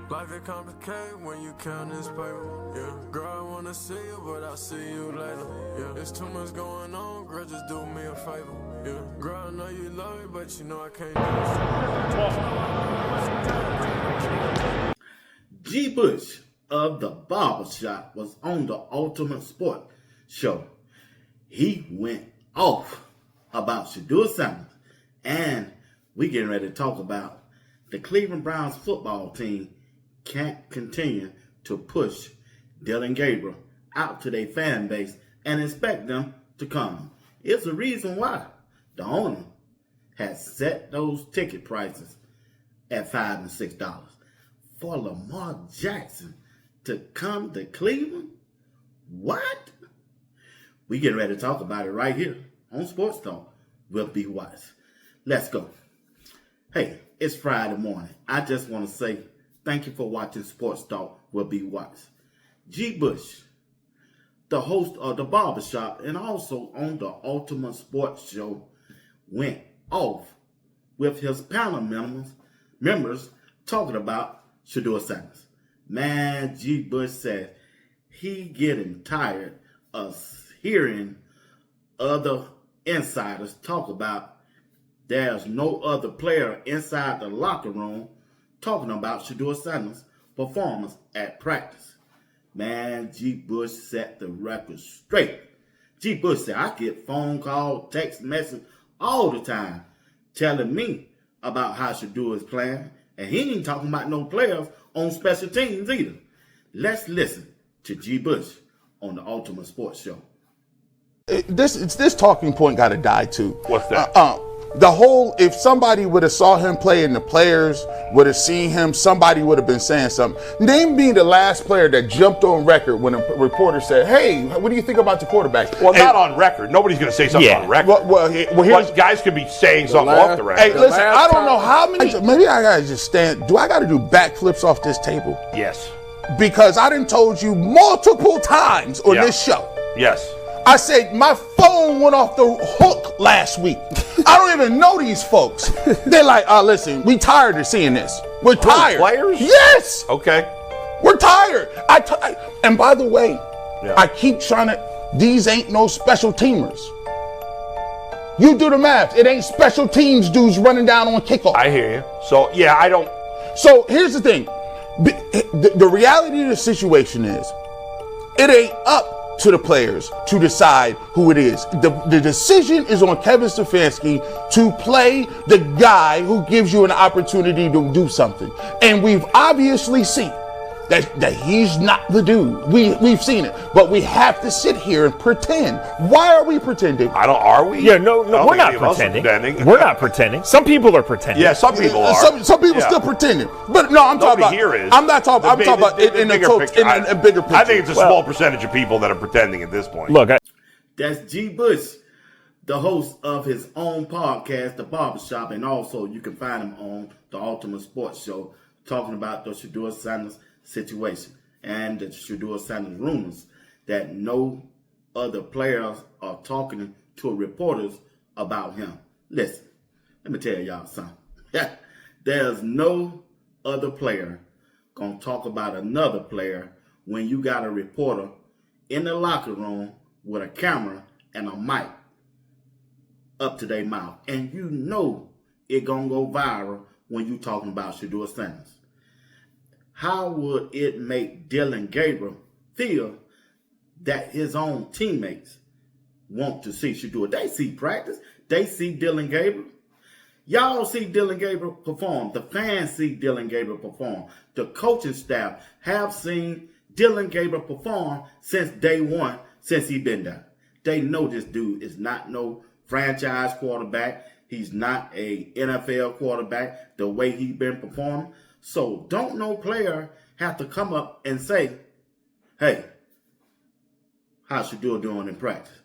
Life is complicated when you count this paper. Yeah, girl, I wanna see you, but I'll see you later. Yeah, it's too much going on, girl, just do me a favor. Yeah, girl, I know you love me, but you know I can't do it. GBUSH of the Barbershop was on the Ultimate Sport Show. He went off about Shedeur Sanders, and we getting ready to talk about the Cleveland Browns football team can't continue to push Dillon Gabriel out to their fan base and expect them to come. It's the reason why the owner has set those ticket prices at $5 and $6 for Lamar Jackson to come to Cleveland. What? We getting ready to talk about it right here on Sports Talk with GBUSH. Let's go. Hey, it's Friday morning. I just want to say thank you for watching Sports Talk with GBUSH. GBUSH, the host of the Barbershop and also on the Ultimate Sports Show, went off with his panel members talking about Shedeur Sanders. Man, GBUSH said he getting tired of hearing other insiders talk about there's no other player inside the locker room talking about Shedeur Sanders' performance at practice. Man, GBUSH set the record straight. GBUSH said, I get phone call, text message all the time telling me about how Shedeur is playing, and he ain't talking about no players on special teams either. Let's listen to GBUSH on the Ultimate Sports Show. This talking point got to die too. What's that? The whole, if somebody would have saw him play and the players would have seen him, somebody would have been saying something. Name being the last player that jumped on record when a reporter said, hey, what do you think about the quarterback? Well, not on record. Nobody's going to say something on record. But guys could be saying something off the record. Hey, listen, I don't know how many, maybe I got to just stand. Do I got to do backflips off this table? Yes. Because I done told you multiple times on this show. Yes. I said my phone went off the hook last week. I don't even know these folks. They're like, listen, we tired of seeing this. We're tired. Players? Yes. Okay. We're tired. And by the way, I keep trying to, these ain't no special teamers. You do the math. It ain't special teams dudes running down on kickoff. I hear you. So, yeah, I don't. So here's the thing. The reality of the situation is, it ain't up to the players to decide who it is. The decision is on Kevin Stefanski to play the guy who gives you an opportunity to do something. And we've obviously seen that he's not the dude. We've seen it. But we have to sit here and pretend. Why are we pretending? Are we? Yeah, no, we're not pretending. We're not pretending. Some people are pretending. Yeah, some people are. Some people still pretending. But no, I'm talking about. Here is. I'm not talking. I'm talking about in a bigger picture. I think it's a small percentage of people that are pretending at this point. Look, that's GBUSH, the host of his own podcast, The Barbershop, and also you can find him on the Ultimate Sports Show talking about the Shedeur Sanders situation and the Shedeur Sanders rumors that no other players are talking to reporters about him. Listen, let me tell y'all something. There's no other player gonna talk about another player when you got a reporter in the locker room with a camera and a mic up to their mouth. And you know it gonna go viral when you talking about Shedeur Sanders. How would it make Dillon Gabriel feel that his own teammates want to see Shedeur? They see practice. They see Dillon Gabriel. Y'all see Dillon Gabriel perform. The fans see Dillon Gabriel perform. The coaching staff have seen Dillon Gabriel perform since day one, since he been there. They know this dude is not no franchise quarterback. He's not a NFL quarterback the way he's been performing. So don't no player have to come up and say, hey, how's Shedeur doing in practice?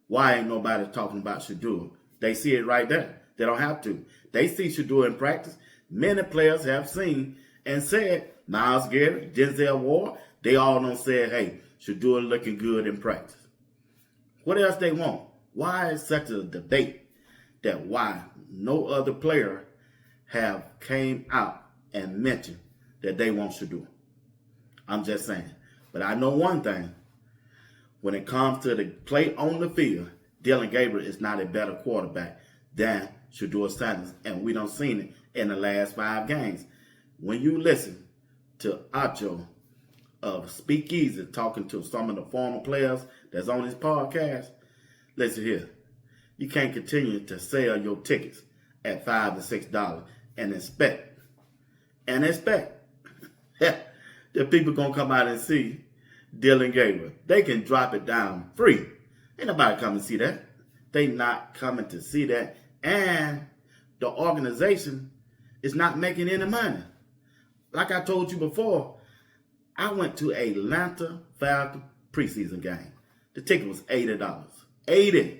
Why ain't nobody talking about Shedeur? They see it right there. They don't have to. They see Shedeur in practice. Many players have seen and said, Myles Garrett, Denzel Ward, they all done said, hey, Shedeur looking good in practice. What else they want? Why is such a debate that why no other player have came out and mentioned that they want Shedeur. I'm just saying. But I know one thing. When it comes to the play on the field, Dillon Gabriel is not a better quarterback than Shedeur Sanders. And we don't seen it in the last 5 games. When you listen to Acho of Speakeasy talking to some of the former players that's on his podcast, listen here. You can't continue to sell your tickets at $5 to $6 and expect that people gonna come out and see Dillon Gabriel. They can drop it down free. Ain't nobody coming to see that. They not coming to see that. And the organization is not making any money. Like I told you before, I went to a Atlanta Falcons preseason game. The ticket was $80. $80.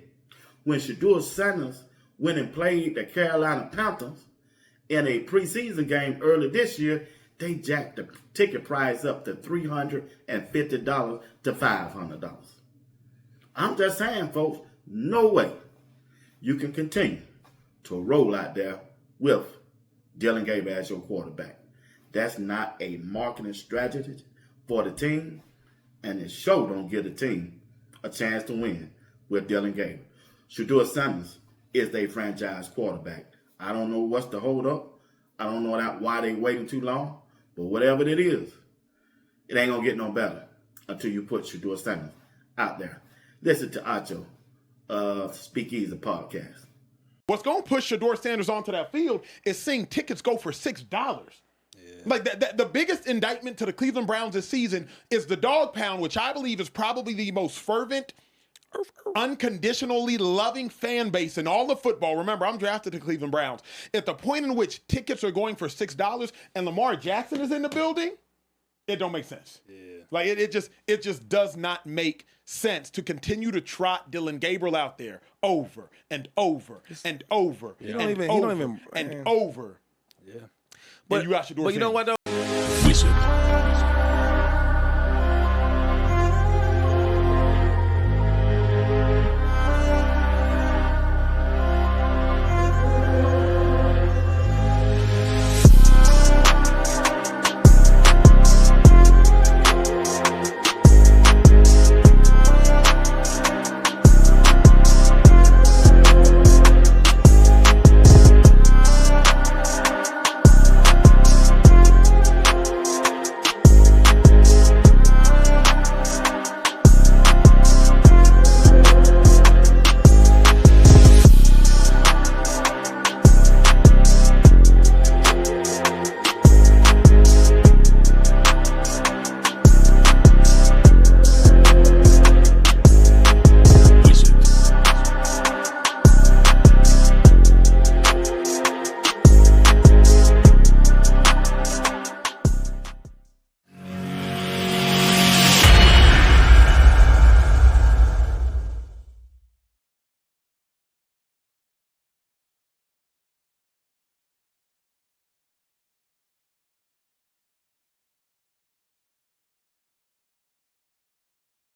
When Shedeur Sanders went and played the Carolina Panthers in a preseason game early this year, they jacked the ticket price up to $350 to $500. I'm just saying, folks, no way you can continue to roll out there with Dillon Gabriel as your quarterback. That's not a marketing strategy for the team, and it sure don't give the team a chance to win with Dillon Gabriel. Shedeur Sanders is their franchise quarterback. I don't know what's the hold up. I don't know why they waiting too long. But whatever it is, it ain't going to get no better until you put Shedeur Sanders out there. Listen to Acho, Speakeasy podcast. What's going to push Shedeur Sanders onto that field is seeing tickets go for $6. Yeah. Like the biggest indictment to the Cleveland Browns this season is the dog pound, which I believe is probably the most fervent, unconditionally loving fan base in all of football. Remember, I'm drafted to Cleveland Browns. At the point in which tickets are going for $6 and Lamar Jackson is in the building, it don't make sense. Yeah. Like it just does not make sense to continue to trot Dillon Gabriel out there over and over and over and over. Yeah. But you know what though?